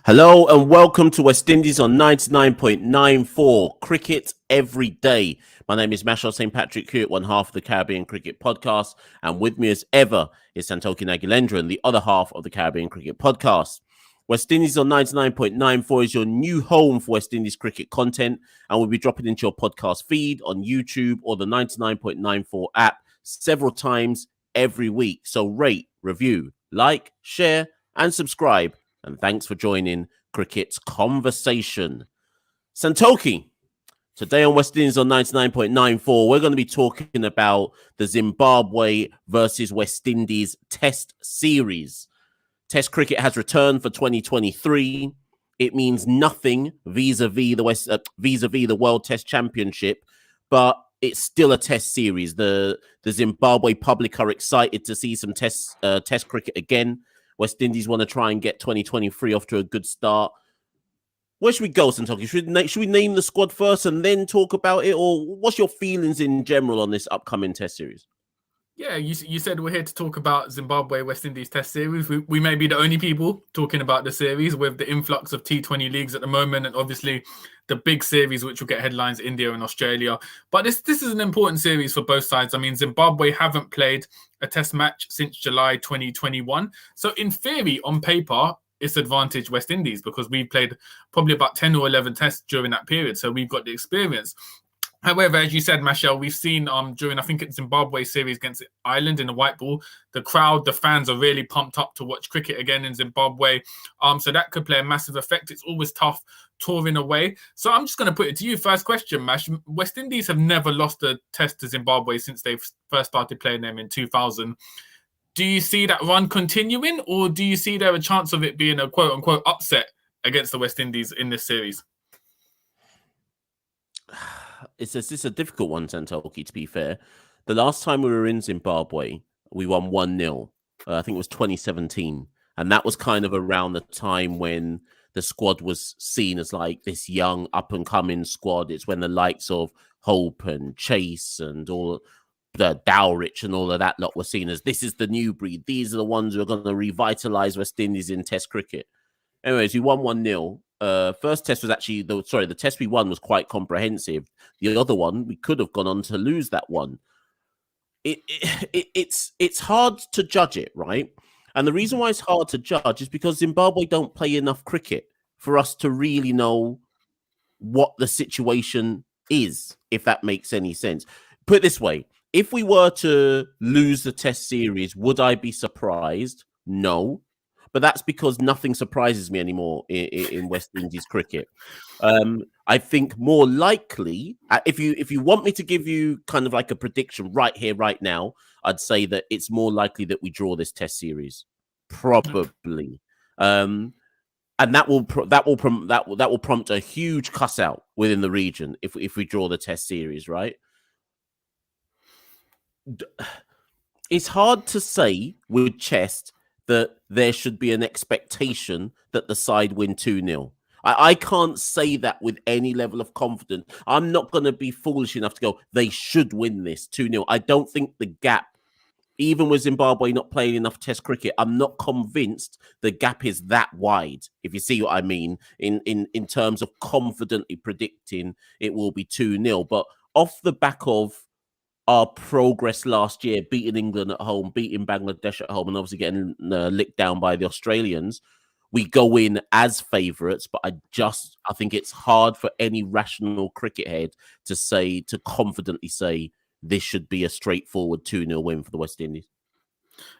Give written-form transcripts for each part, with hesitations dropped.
Hello and welcome to West Indies on 99.94 Cricket Every Day. My name is Mashal St. Patrick Hewitt, one half of the Caribbean Cricket Podcast, and with me as ever is Santoki Nagilendran, the other half of the Caribbean Cricket Podcast. West Indies on 99.94 is your new home for West Indies cricket content, and we'll be dropping into your podcast feed on YouTube or the 99.94 app several times every week. So rate, review, like, share, and subscribe. And thanks for joining Cricket's Conversation. Santoki, today on West Indies on 99.94, we're going to be talking about the Zimbabwe versus West Indies Test Series. Test cricket has returned for 2023. It means nothing vis-a-vis the World Test Championship, but it's still a Test series. The Zimbabwe public are excited to see some Test cricket again. West Indies want to try and get 2023 off to a good start. Where should we go, Santoki? Should we name the squad first and then talk about it? Or what's your feelings in general on this upcoming Test series? Yeah, you said we're here to talk about Zimbabwe West Indies Test Series. We may be the only people talking about the series with the influx of T20 leagues at the moment, and obviously the big series which will get headlines, India and Australia. But this is an important series for both sides. I mean, Zimbabwe haven't played a Test match since July 2021. So in theory, on paper, it's advantage West Indies because we've played probably about 10 or 11 tests during that period. So we've got the experience. However, as you said, Mashal, we've seen during, I think it's Zimbabwe series against Ireland in the white ball, the crowd, the fans are really pumped up to watch cricket again in Zimbabwe. So that could play a massive effect. It's always tough touring away. So I'm just going to put it to you. First question, Mash. West Indies have never lost a test to Zimbabwe since they first started playing them in 2000. Do you see that run continuing, or do you see there a chance of it being a quote-unquote upset against the West Indies in this series? It's a difficult one, Santoki, to be fair. The last time we were in Zimbabwe, we won 1-0. I think it was 2017. And that was kind of around the time when the squad was seen as like this young up-and-coming squad. It's when the likes of Hope and Chase and all the Dowrich and all of that lot were seen as this is the new breed. These are the ones who are going to revitalize West Indies in Test cricket. Anyways, we won 1-0. First test was actually the test we won was quite comprehensive. The other one we could have gone on to lose that one. It's hard to judge it, right? And the reason why it's hard to judge is because Zimbabwe don't play enough cricket for us to really know what the situation is, if that makes any sense. Put it this way, if we were to lose the Test series, would I be surprised? No. But that's because nothing surprises me anymore in West Indies cricket. I think more likely, if you want me to give you kind of like a prediction right here, right now, I'd say that it's more likely that we draw this Test series, probably, and that will prompt a huge cuss out within the region if we draw the Test series, right? It's hard to say with chest that there should be an expectation that the side win 2-0. I can't say that with any level of confidence. I'm not going to be foolish enough to go, they should win this 2-0. I don't think the gap, even with Zimbabwe not playing enough Test cricket, I'm not convinced the gap is that wide, if you see what I mean, in terms of confidently predicting it will be 2-0. But off the back of our progress last year, beating England at home, beating Bangladesh at home, and obviously getting licked down by the Australians, we go in as favourites. But I think it's hard for any rational cricket head to confidently say this should be a straightforward 2-0 win for the West Indies.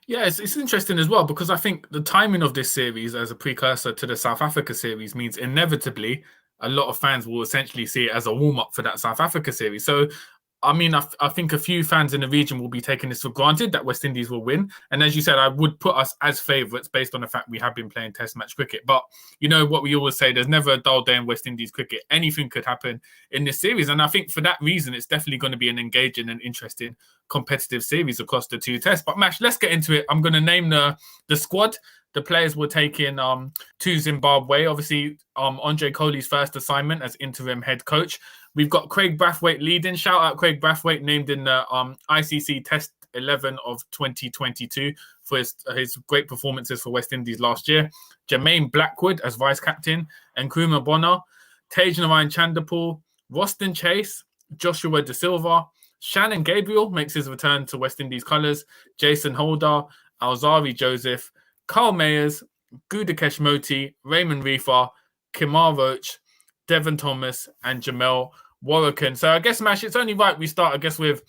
Yeah, it's interesting as well because I think the timing of this series as a precursor to the South Africa series means inevitably a lot of fans will essentially see it as a warm-up for that South Africa series. So I mean, I think a few fans in the region will be taking this for granted that West Indies will win. And as you said, I would put us as favourites based on the fact we have been playing Test match cricket. But you know what we always say, there's never a dull day in West Indies cricket. Anything could happen in this series. And I think for that reason, it's definitely going to be an engaging and interesting competitive series across the two tests. But Mash, let's get into it. I'm going to name the squad. The players were taken to Zimbabwe. Obviously, Andre Kohli's first assignment as interim head coach. We've got Craig Brathwaite leading. Shout out Craig Brathwaite, named in the ICC Test 11 of 2022 for his great performances for West Indies last year. Jermaine Blackwood as vice-captain, Nkrumah Bonner, Tagenarine Chanderpaul, Roston Chase, Joshua De Silva, Shannon Gabriel makes his return to West Indies colours, Jason Holder, Alzari Joseph, Carl Mayers, Gudakesh Moti, Raymond Reefer, Kimar Roach, Devon Thomas, and Jamel Warrican. So I guess, Mash, it's only right we start, I guess, with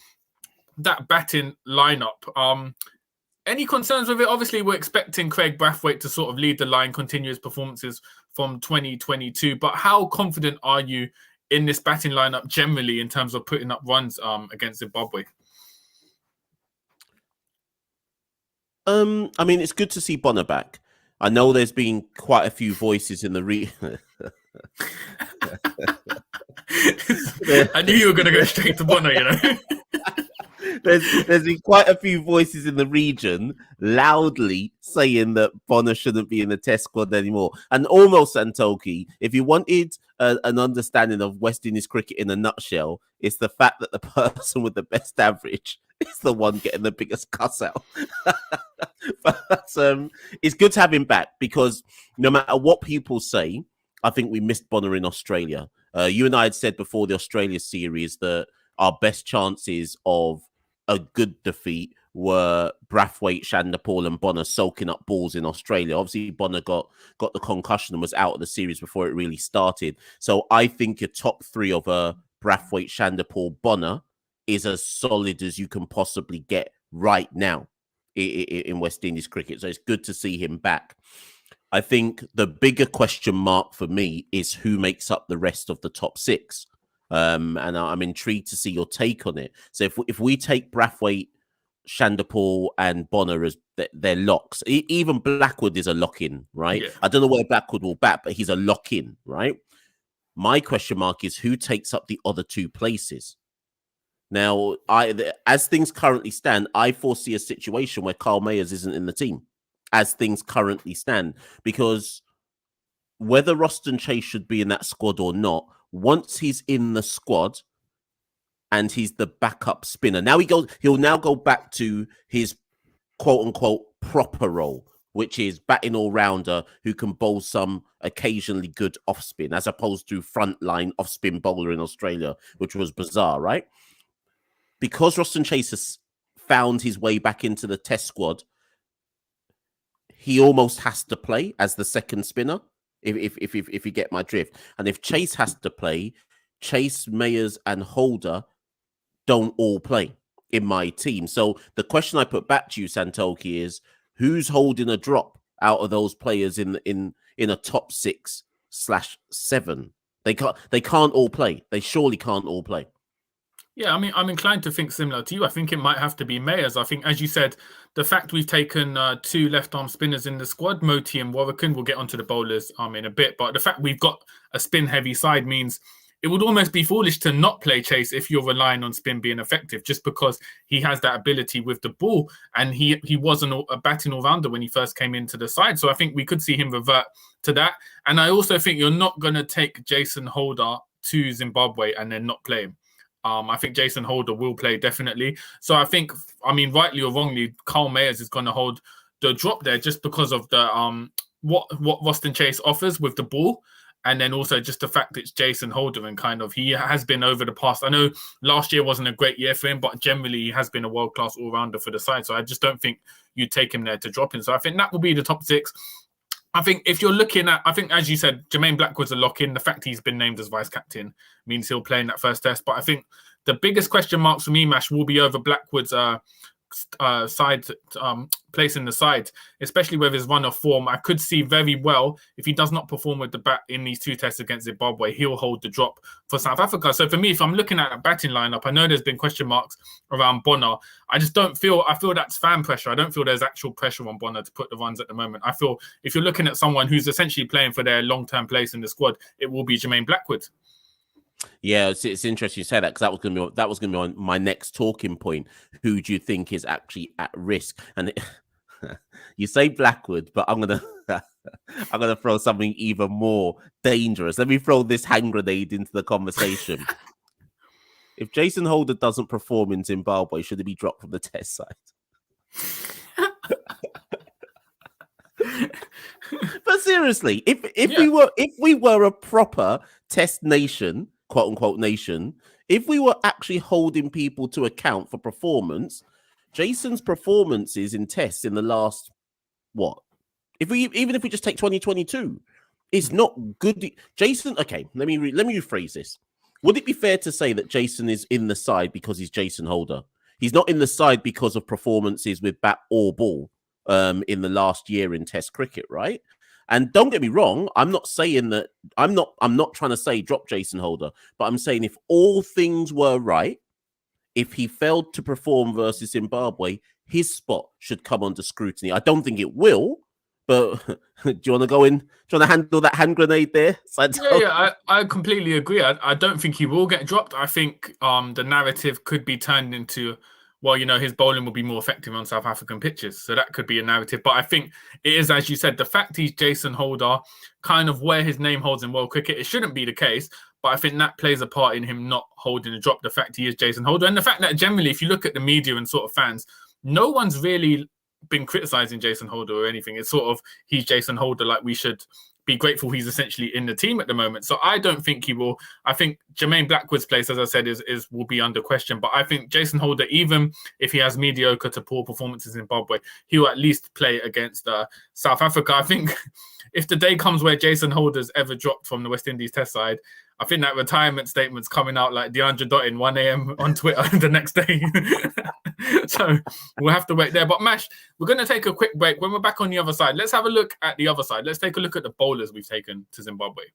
that batting lineup. Any concerns with it? Obviously, we're expecting Craig Brathwaite to sort of lead the line, continuous performances from 2022. But how confident are you in this batting lineup generally in terms of putting up runs against Zimbabwe? I mean, it's good to see Bonner back. I know there's been quite a few voices in the I knew you were going to go straight to Bonner, you know. There's been quite a few voices in the region loudly saying that Bonner shouldn't be in the test squad anymore. And almost, Santoki, if you wanted an understanding of West Indies cricket in a nutshell, it's the fact that the person with the best average is the one getting the biggest cuss out. But it's good to have him back because no matter what people say, I think we missed Bonner in Australia. You and I had said before the Australia series that our best chances of a good defeat were Brathwaite, Chanderpaul, and Bonner soaking up balls in Australia. Obviously, Bonner got the concussion and was out of the series before it really started. So I think your top three of Brathwaite, Chanderpaul, Bonner is as solid as you can possibly get right now in West Indies cricket. So it's good to see him back. I think the bigger question mark for me is who makes up the rest of the top six. And I'm intrigued to see your take on it. So if we take Brathwaite, Chanderpaul, and Bonner as their locks, even Blackwood is a lock-in, right? Yeah. I don't know where Blackwood will bat, but he's a lock-in, right? My question mark is who takes up the other two places. Now, as things currently stand, I foresee a situation where Carl Mayers isn't in the team, as things currently stand, because whether Roston Chase should be in that squad or not, once he's in the squad and he's the backup spinner, he'll now go back to his quote unquote proper role, which is batting all-rounder who can bowl some occasionally good off-spin, as opposed to frontline off-spin bowler in Australia, which was bizarre, right? Because Roston Chase has found his way back into the test squad, he almost has to play as the second spinner, if you get my drift. And if Chase has to play, Chase, Mayers, and Holder don't all play in my team. So the question I put back to you, Santoki, is who's holding a drop out of those players in a top 6/7? They can't all play. They surely can't all play. Yeah, I mean, I'm inclined to think similar to you. I think it might have to be Mayers. I think, as you said, the fact we've taken two left-arm spinners in the squad, Moti and Warrican, we'll get onto the bowlers in a bit, but the fact we've got a spin-heavy side means it would almost be foolish to not play Chase if you're relying on spin being effective, just because he has that ability with the ball, and he wasn't a batting all-rounder when he first came into the side. So I think we could see him revert to that. And I also think you're not going to take Jason Holder to Zimbabwe and then not play him. I think Jason Holder will play definitely. So I think, I mean, rightly or wrongly, Carl Mayers is going to hold the drop there just because of the what Roston Chase offers with the ball, and then also just the fact it's Jason Holder and kind of he has been over the past. I know last year wasn't a great year for him, but generally he has been a world-class all-rounder for the side. So I just don't think you take him there to drop him. So I think that will be the top six. I think if you're looking at, I think, as you said, Jermaine Blackwood's a lock-in. The fact he's been named as vice-captain means he'll play in that first test. But I think the biggest question marks for me, Mash, will be over Blackwood's side place in the side, especially with his run of form. I could see very well, if he does not perform with the bat in these two tests against Zimbabwe, he'll hold the drop for South Africa. So for me, if I'm looking at a batting lineup, I know there's been question marks around Bonner. I feel that's fan pressure. I don't feel there's actual pressure on Bonner to put the runs at the moment. I feel if you're looking at someone who's essentially playing for their long-term place in the squad, it will be Jermaine Blackwood. Yeah, it's interesting you say that, because that was going to be on my next talking point. Who do you think is actually at risk? And you say Blackwood, but I'm gonna throw something even more dangerous. Let me throw this hand grenade into the conversation. If Jason Holder doesn't perform in Zimbabwe, should he be dropped from the Test side? But seriously, if we were a proper Test nation, quote unquote nation, if we were actually holding people to account for performance, Jason's performances in Tests in the last even if we just take 2022, it's not good. Jason, okay, let me rephrase this. Would it be fair to say that Jason is in the side because he's Jason Holder? He's not in the side because of performances with bat or ball in the last year in Test cricket, right? And don't get me wrong, I'm not saying that I'm not trying to say drop Jason Holder, but I'm saying if all things were right, if he failed to perform versus Zimbabwe, his spot should come under scrutiny. I don't think it will, but do you want to go in? Do you want to handle that hand grenade there? I completely agree. I don't think he will get dropped. I think the narrative could be turned into, well, his bowling will be more effective on South African pitches. So that could be a narrative. But I think it is, as you said, the fact he's Jason Holder, kind of where his name holds in world cricket, it shouldn't be the case. But I think that plays a part in him not holding a drop, the fact he is Jason Holder. And the fact that generally, if you look at the media and sort of fans, no one's really been criticizing Jason Holder or anything. It's sort of, he's Jason Holder, like we should be grateful he's essentially in the team at the moment. So I don't think he will. I think Jermaine Blackwood's place, as I said, will be under question. But I think Jason Holder, even if he has mediocre to poor performances in Zimbabwe, he will at least play against South Africa. I think if the day comes where Jason Holder's ever dropped from the West Indies Test side, I think that retirement statement's coming out like DeAndre Dottin 1 a.m. on Twitter the next day. So we'll have to wait there. But Mash, we're going to take a quick break. When we're back on the other side, let's have a look at the other side. Let's take a look at the bowlers we've taken to Zimbabwe.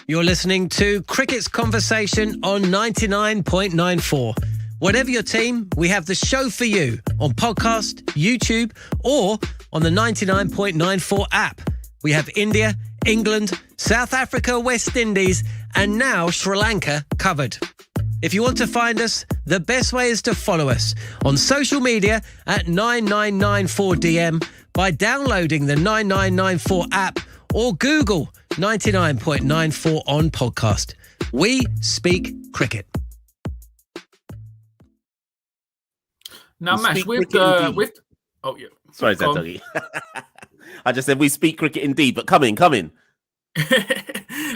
You're listening to Cricket's Conversation on 99.94. Whatever your team, we have the show for you on podcast, YouTube, or on the 99.94 app. We have India, England, South Africa, West Indies, and now Sri Lanka covered. If you want to find us, the best way is to follow us on social media at 9994DM by downloading the 9994 app or Google 99.94 on podcast. We speak cricket. Now, Mash, sorry, Zatogi. I just said we speak cricket indeed, but come in.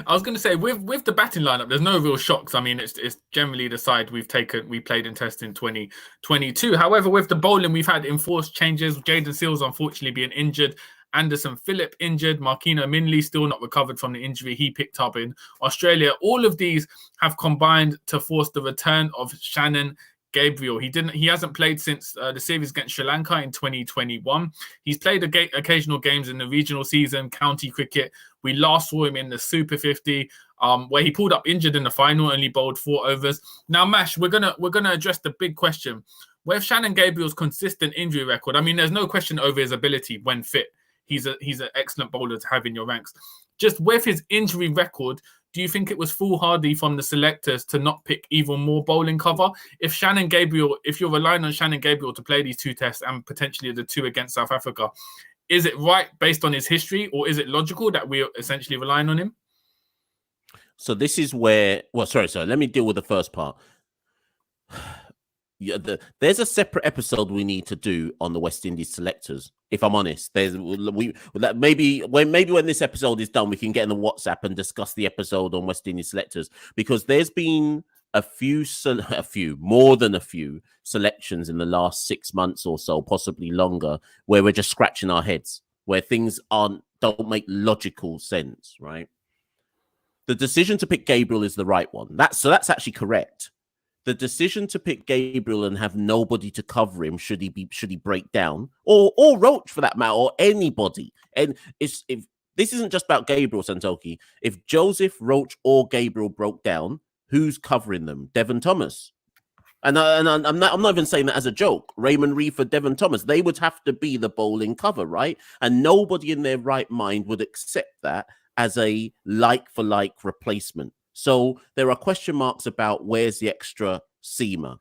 I was going to say, with the batting lineup, there's no real shocks. I mean, it's generally the side we played in Test in 2022. However, with the bowling, we've had enforced changes. Jaden Seals, unfortunately, being injured. Anderson Phillip injured. Markino Minley still not recovered from the injury he picked up in Australia. All of these have combined to force the return of Shannon Gabriel. He hasn't played since the series against Sri Lanka in 2021. He's played occasional games in the regional season, county cricket. We last saw him in the Super 50, where he pulled up injured in the final, only bowled 4 overs. Now, Mash, we're gonna address the big question. With Shannon Gabriel's consistent injury record, I mean, there's no question over his ability when fit. He's an excellent bowler to have in your ranks. Just with his injury record, do you think it was foolhardy from the selectors to not pick even more bowling cover? If you're relying on Shannon Gabriel to play these 2 tests and potentially the 2 against South Africa, is it right based on his history, or is it logical that we're essentially relying on him? So this is where, sorry. Let me deal with the first part. Yeah, there's a separate episode we need to do on the West Indies selectors. If I'm honest, maybe when this episode is done, we can get in the WhatsApp and discuss the episode on West Indies selectors, because there's been more than a few selections in the last 6 months or so, possibly longer, where we're just scratching our heads, where things don't make logical sense, right? The decision to pick Gabriel is the right one. That's actually correct. The decision to pick Gabriel and have nobody to cover him should he break down, or Roach for that matter, or anybody. And if this isn't just about Gabriel, Santoki. If Joseph, Roach, or Gabriel broke down, who's covering them? Devon Thomas. And I'm not even saying that as a joke. Raymond Reed for Devon Thomas. They would have to be the bowling cover, right? And nobody in their right mind would accept that as a like-for-like replacement. So there are question marks about where's the extra seamer.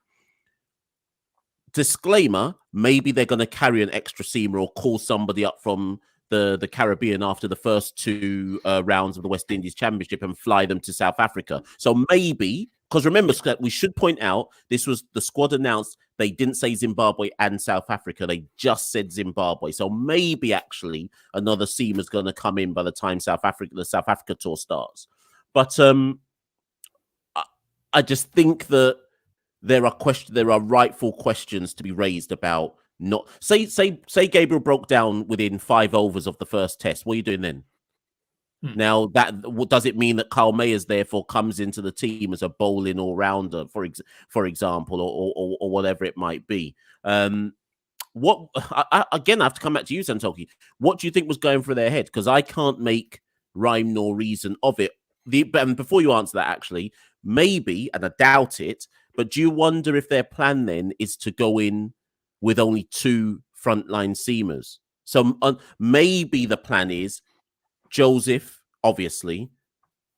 Disclaimer, maybe they're going to carry an extra seamer or call somebody up from the Caribbean after the first two rounds of the West Indies Championship and fly them to South Africa. So maybe, because remember, we should point out, this was the squad announced. They didn't say Zimbabwe and South Africa. They just said Zimbabwe. So maybe actually another seam is going to come in by the time the South Africa tour starts. But I just think that there are rightful questions to be raised about not say Gabriel broke down within 5 overs of the first test. What are you doing then? Now, does it mean that Kyle Mayers therefore comes into the team as a bowling all-rounder, for example, or whatever it might be? Again, I have to come back to you, Santoki. What do you think was going through their head? Because I can't make rhyme nor reason of it. And before you answer that, actually, maybe, and I doubt it, but do you wonder if their plan then is to go in with only 2 frontline seamers? So maybe the plan is Joseph, obviously,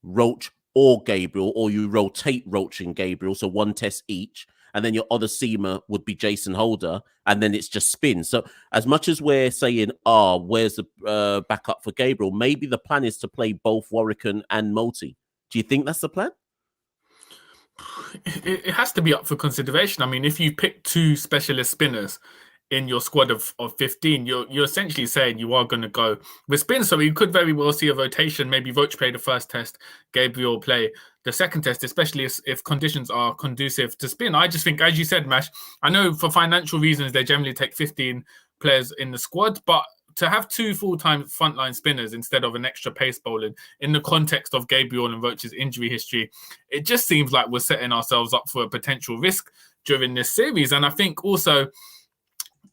Roach or Gabriel, or you rotate Roach and Gabriel, so 1 test each, and then your other seamer would be Jason Holder, and then it's just spin. So as much as we're saying, where's the backup for Gabriel, maybe the plan is to play both Warwican and Multi. Do you think that's the plan? It has to be up for consideration. I mean, if you pick 2 specialist spinners in your squad of 15, you're essentially saying you are going to go with spin. So you could very well see a rotation. Maybe Roach play the first test, Gabriel play the second test, especially if conditions are conducive to spin. I just think, as you said, Mash, I know for financial reasons, they generally take 15 players in the squad, but to have 2 full-time frontline spinners instead of an extra pace bowling in the context of Gabriel and Roach's injury history, it just seems like we're setting ourselves up for a potential risk during this series. And I think also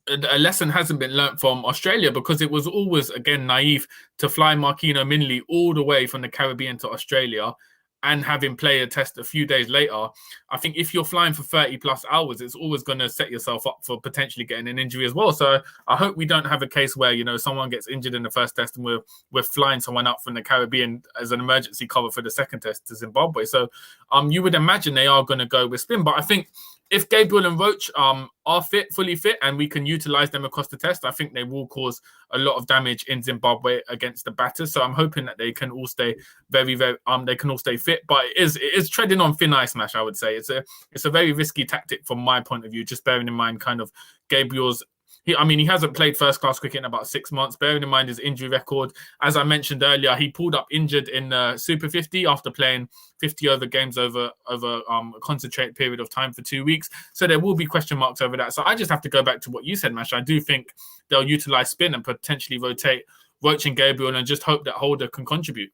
a lesson hasn't been learnt from Australia, because it was always, again, naive to fly Marquino Minley all the way from the Caribbean to Australia and have him play a test a few days later. I think if you're flying for 30 plus hours, it's always going to set yourself up for potentially getting an injury as well. So I hope we don't have a case where, someone gets injured in the first test and we're flying someone up from the Caribbean as an emergency cover for the second test to Zimbabwe. So you would imagine they are going to go with spin. But I think if Gabriel and Roach are fully fit, and we can utilize them across the test, I think they will cause a lot of damage in Zimbabwe against the batters. So I'm hoping that they can all stay they can all stay fit. But it is treading on thin ice, Mash, I would say. It's a very risky tactic from my point of view, just bearing in mind kind of Gabriel's. He hasn't played first-class cricket in about 6 months, bearing in mind his injury record. As I mentioned earlier, he pulled up injured in Super 50 after playing 50 games over a concentrated period of time for 2 weeks. So there will be question marks over that. So I just have to go back to what you said, Mash. I do think they'll utilize spin and potentially rotate Roach and Gabriel and just hope that Holder can contribute.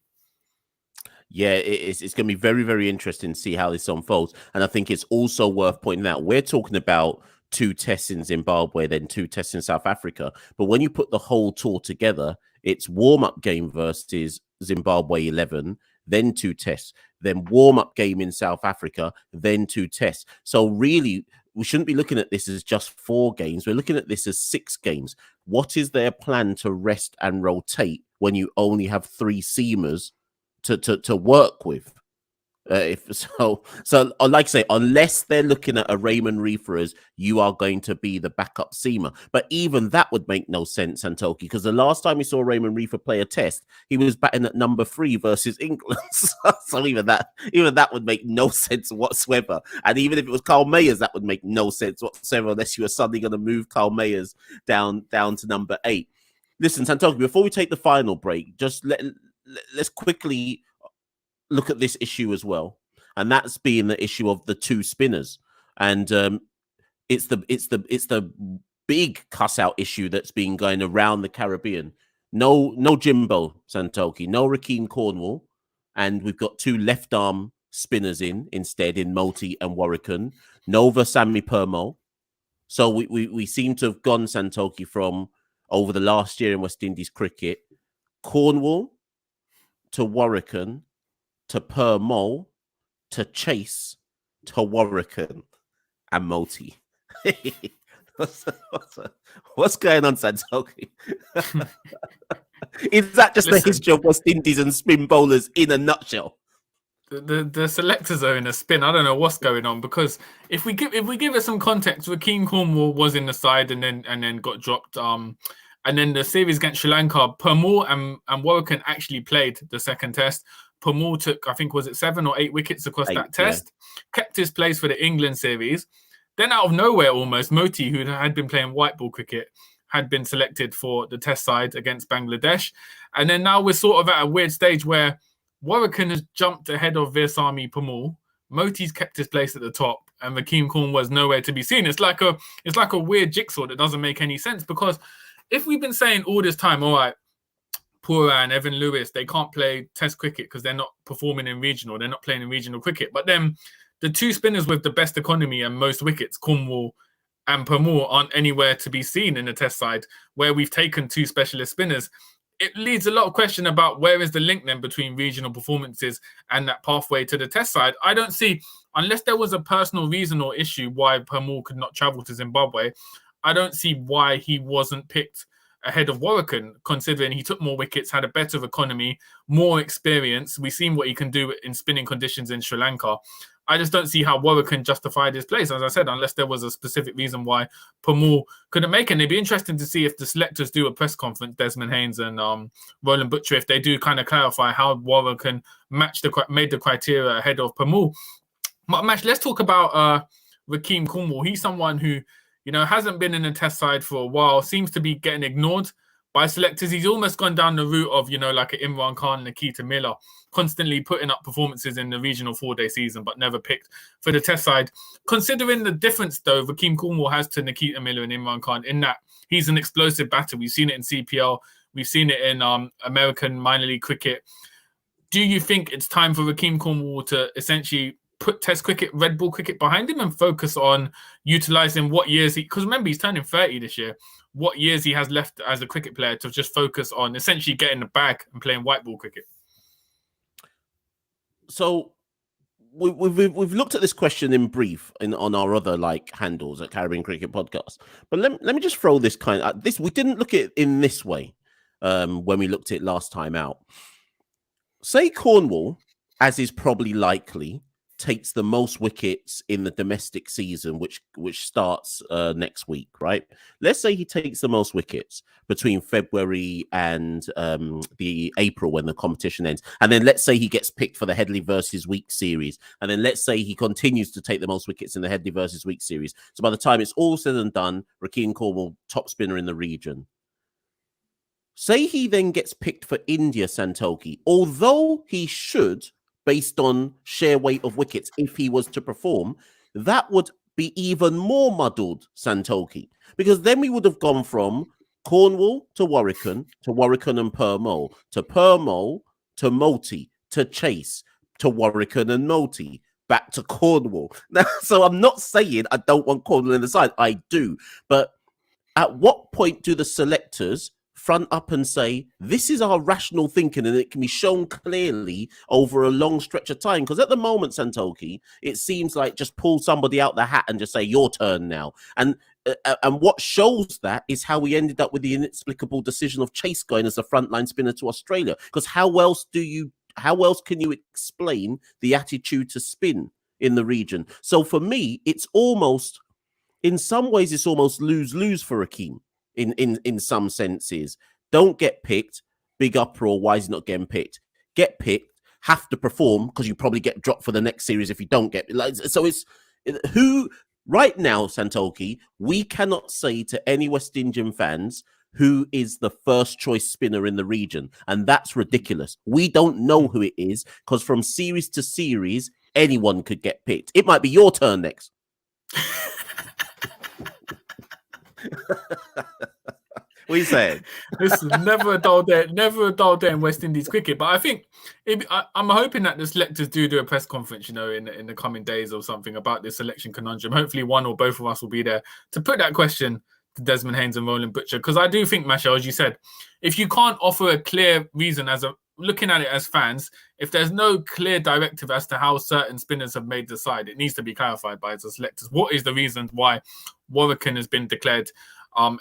Yeah, it's going to be very, very interesting to see how this unfolds. And I think it's also worth pointing out, we're talking about 2 tests in Zimbabwe, then 2 tests in South Africa. But when you put the whole tour together, it's warm-up game versus Zimbabwe 11, then 2 tests, then warm-up game in South Africa, then 2 tests. So really, we shouldn't be looking at this as just 4 games. We're looking at this as 6 games. What is their plan to rest and rotate when you only have 3 seamers to work with? Like I say, unless they're looking at a Raymond Reefer as you are going to be the backup seamer, but even that would make no sense, Santoki, because the last time we saw Raymond Reefer play a test, he was batting at number 3 versus England. So even that would make no sense whatsoever. And even if it was Kyle Mayers, that would make no sense whatsoever, unless you were suddenly going to move Kyle Mayers down to number 8. Listen, Santoki, before we take the final break, just let's quickly look at this issue as well, and that's being the issue of the 2 spinners, and it's the big cuss out issue that's been going around the Caribbean. No Jimbo Santoki, no Rakeem Cornwall, and we've got 2 left arm spinners instead in Multi and Warwican. No Versamy Permo. So we seem to have gone, Santoki, from over the last year in West Indies cricket, Cornwall to Warwican to Permo, to Chase, to Warwican, and Multi. What's going on, Santoki? Is that just the history of West Indies and spin bowlers in a nutshell? The selectors are in a spin. I don't know what's going on, because if we give it some context, Rakeem Cornwall was in the side and then got dropped And then the series against Sri Lanka, Permaul and Warrican actually played the second test. Permaul took, I think, was it 7 or 8 wickets across that test, kept his place for the England series. Then out of nowhere, almost, Moti, who had been playing white ball cricket, had been selected for the test side against Bangladesh. And then now we're sort of at a weird stage where Warrican has jumped ahead of Veersamy Permaul. Moti's kept his place at the top, and Rakeem Cornwall was nowhere to be seen. It's like a weird jigsaw that doesn't make any sense, because if we've been saying all this time, all right, Pura and Evan Lewis, they can't play test cricket because they're not performing in regional, they're not playing in regional cricket. But then the two spinners with the best economy and most wickets, Cornwall and Permaul, aren't anywhere to be seen in the test side, where we've taken 2 specialist spinners. It leads a lot of question about where is the link then between regional performances and that pathway to the test side. I don't see, unless there was a personal reason or issue why Permaul could not travel to Zimbabwe, I don't see why he wasn't picked ahead of Warrican, considering he took more wickets, had a better economy, more experience. We've seen what he can do in spinning conditions in Sri Lanka. I just don't see how Warrican justified his place, as I said, unless there was a specific reason why Permaul couldn't make it. And it'd be interesting to see if the selectors do a press conference, Desmond Haynes and Roland Butcher, if they do kind of clarify how Warrican made the criteria ahead of Permaul. Mash, let's talk about Rakeem Cornwall. He's someone who, hasn't been in a test side for a while, seems to be getting ignored by selectors. He's almost gone down the route of, like an Imran Khan and Nikita Miller, constantly putting up performances in the regional 4-day season, but never picked for the test side. Considering the difference, though, Rakeem Cornwall has to Nikita Miller and Imran Khan, in that he's an explosive batter. We've seen it in CPL. We've seen it in American minor league cricket. Do you think it's time for Rakeem Cornwall to essentially put test cricket, red ball cricket behind him and focus on utilising what years because remember, he's turning 30 this year, what years he has left as a cricket player to just focus on essentially getting the bag and playing white ball cricket? So we've looked at this question in brief on our other handles at Caribbean Cricket Podcast, but let me just throw this this. We didn't look at it in this way when we looked at it last time out. Say Cornwall, as is probably likely, takes the most wickets in the domestic season, which starts next week, right? Let's say he takes the most wickets between February and the April when the competition ends. And then let's say he gets picked for the Headley versus Week series. And then let's say he continues to take the most wickets in the Headley versus Week series. So by the time it's all said and done, Rakeem Cornwall, top spinner in the region. Say he then gets picked for India, Santoki, although he should, based on share weight of wickets, if he was to perform, that would be even more muddled, Santoki, because then we would have gone from Cornwall to Warrican and Permaul to Moti, to Chase, to Warrican and Moti, back to Cornwall. Now, so I'm not saying I don't want Cornwall in the side. I do. But at what point do the selectors front up and say, this is our rational thinking, and it can be shown clearly over a long stretch of time? Because at the moment, Santoki, it seems like just pull somebody out the hat and just say, your turn now. And what shows that is how we ended up with the inexplicable decision of Chase going as a frontline spinner to Australia. Because how else can you explain the attitude to spin in the region? So for me, it's almost, in some ways, it's almost lose-lose for Rakeem. In some senses, don't get picked, big uproar, why is he not getting picked? Get picked, have to perform, because you probably get dropped for the next series if you don't get so it's who right now, Santoki, we cannot say to any West Indian fans who is the first choice spinner in the region, and that's ridiculous. We don't know who it is, because from series to series anyone could get picked. It might be your turn next. What are you saying? Listen, never a dull day in West Indies cricket. But I think I'm hoping that the selectors do a press conference, in the coming days or something about this selection conundrum. Hopefully, one or both of us will be there to put that question to Desmond Haynes and Roland Butcher. Because I do think, Masha, as you said, if you can't offer a clear reason looking at it as fans, if there's no clear directive as to how certain spinners have made the side, it needs to be clarified by the selectors. What is the reason why Warrican has been declared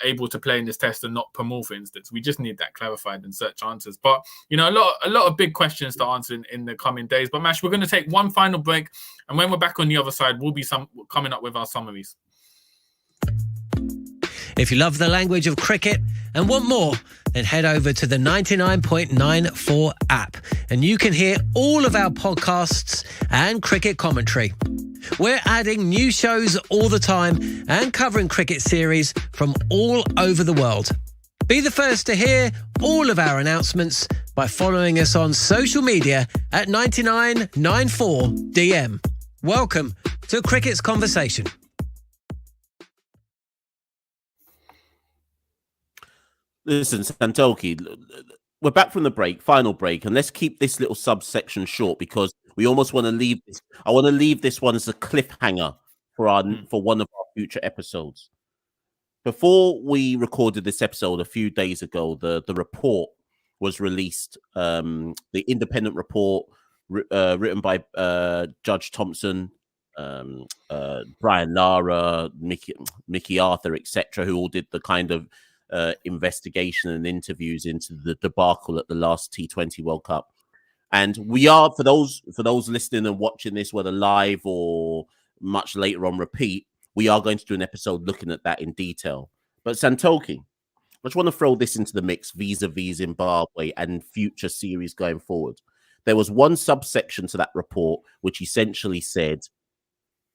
able to play in this test and not Permaul, for instance? We just need that clarified and search answers. But a lot of big questions to answer in the coming days. But Mash, we're going to take one final break, and when we're back on the other side, we'll be coming up with our summaries. If you love the language of cricket and want more, then head over to the 99.94 app and you can hear all of our podcasts and cricket commentary. We're adding new shows all the time and covering cricket series from all over the world. Be the first to hear all of our announcements by following us on social media at 9994DM. Welcome to Cricket's Conversation. Listen, Santoki, we're back from the break, final break, and let's keep this little subsection short because we almost want to leave this. I want to leave this one as a cliffhanger for one of our future episodes. Before we recorded this episode a few days ago, the report was released. The independent report written by Judge Thompson, Brian Lara, Mickey Arthur, etc., who all did the kind of investigation and interviews into the debacle at the last T20 World Cup. And we are, for those listening and watching this, whether live or much later on repeat, we are going to do an episode looking at that in detail. But Santoki, I just want to throw this into the mix vis-a-vis Zimbabwe and future series going forward. There was one subsection to that report which essentially said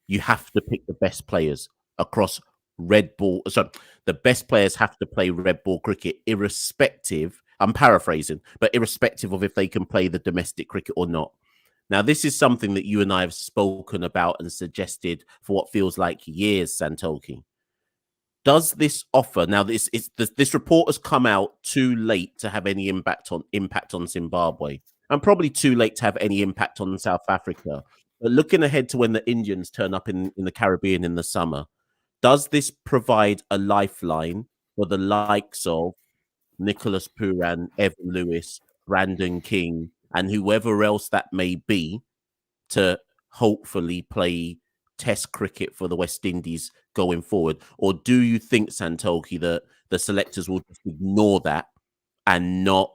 you have to pick the best players across red ball. So the best players have to play red ball cricket irrespective, I'm paraphrasing, but irrespective of if they can play the domestic cricket or not. Now, this is something that you and I have spoken about and suggested for what feels like years, Santoki. Does this offer, now this report has come out too late to have any impact on Zimbabwe, and probably too late to have any impact on South Africa. But looking ahead to when the Indians turn up in the Caribbean in the summer, does this provide a lifeline for the likes of Nicholas Pooran, Evan Lewis, Brandon King, and whoever else that may be to hopefully play Test cricket for the West Indies going forward? Or do you think, Santoki, that the selectors will just ignore that and not,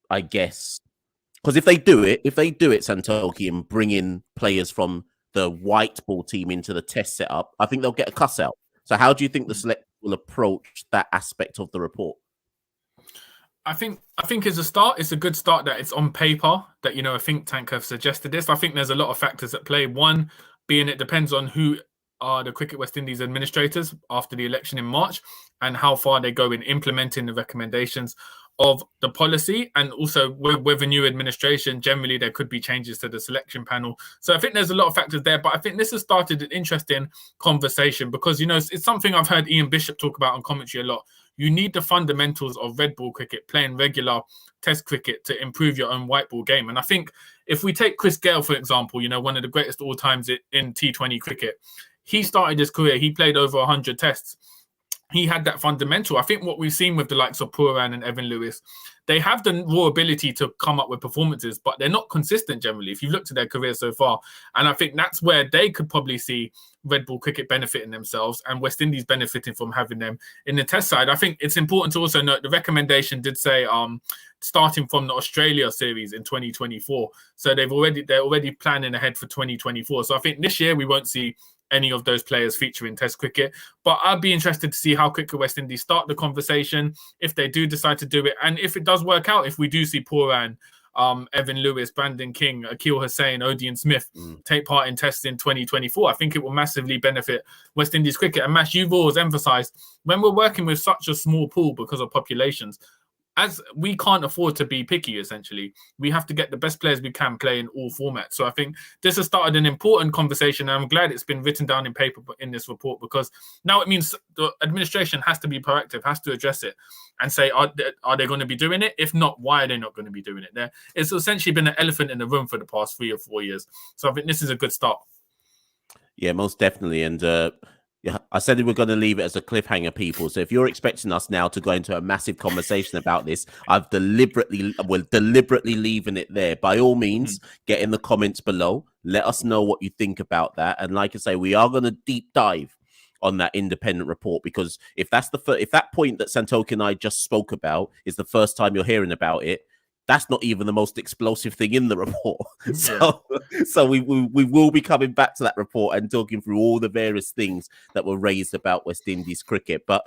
I guess, because if they do it, Santoki, and bring in players from the white ball team into the Test setup, I think they'll get a cuss out. So how do you think the selectors will approach that aspect of the report? I think as a start, it's a good start that it's on paper that, a think tank have suggested this. I think there's a lot of factors at play. One being it depends on who are the Cricket West Indies administrators after the election in March and how far they go in implementing the recommendations of the policy. And also with a new administration, generally there could be changes to the selection panel. So I think there's a lot of factors there, but I think this has started an interesting conversation because, it's something I've heard Ian Bishop talk about on commentary a lot. You need the fundamentals of red ball cricket, playing regular Test cricket to improve your own white ball game. And I think if we take Chris Gale, for example, one of the greatest all times in T20 cricket, he started his career, he played over 100 tests. He had that fundamental. I think what we've seen with the likes of Pooran and Evan Lewis, they have the raw ability to come up with performances, but they're not consistent generally if you've looked at their career so far. And I think that's where they could probably see red ball cricket benefiting themselves and West Indies benefiting from having them in the Test side. I think it's important to also note the recommendation did say starting from the Australia series in 2024. So they're already planning ahead for 2024. So I think this year we won't see any of those players featuring Test cricket. But I'd be interested to see how Cricket West Indies start the conversation, if they do decide to do it. And if it does work out, if we do see Pooran, Evan Lewis, Brandon King, Akil Hussain, Odean Smith take part in Tests in 2024, I think it will massively benefit West Indies cricket. And Mash, you've always emphasised, when we're working with such a small pool because of populations, as we can't afford to be picky, essentially, we have to get the best players we can play in all formats. So I think this has started an important conversation, and I'm glad it's been written down in paper in this report, because now it means the administration has to be proactive, has to address it and say, are they going to be doing it? If not, why are they not going to be doing it? It's essentially been an elephant in the room for the past 3 or 4 years. So I think this is a good start. Yeah, most definitely. And yeah, I said we were going to leave it as a cliffhanger, people. So if you're expecting us now to go into a massive conversation about this, we're deliberately leaving it there. By all means, get in the comments below. Let us know what you think about that. And like I say, we are going to deep dive on that independent report, because if that's if that point that Santoki and I just spoke about is the first time you're hearing about it, that's not even the most explosive thing in the report. So we will be coming back to that report and talking through all the various things that were raised about West Indies cricket. But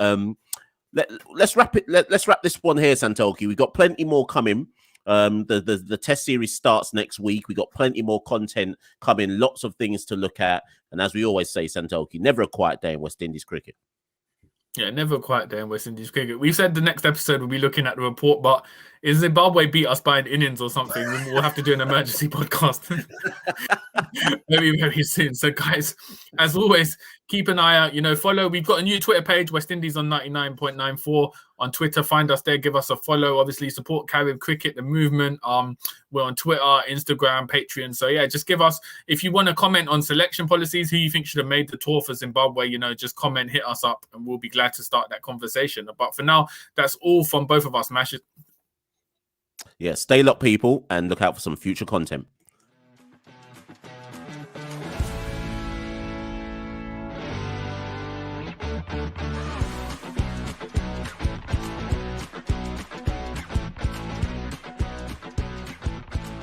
let's wrap it. Let's wrap this one here, Santoki. We've got plenty more coming. The test series starts next week. We got plenty more content coming, lots of things to look at, and as we always say, Santoki, never a quiet day in West Indies cricket. Yeah, never a quiet day in West Indies cricket. We said the next episode we'll be looking at the report, but if Zimbabwe beat us by an innings or something, we'll have to do an emergency podcast very, very soon. So, guys, as always, keep an eye out. Follow. We've got a new Twitter page, West Indies on 99.94 on Twitter. Find us there. Give us a follow. Obviously, support Carib Cricket, the movement. We're on Twitter, Instagram, Patreon. So, yeah, just give us, if you want to comment on selection policies, who you think should have made the tour for Zimbabwe, just comment, hit us up, and we'll be glad to start that conversation. But for now, that's all from both of us, Mash. Yeah, stay locked, people, and look out for some future content.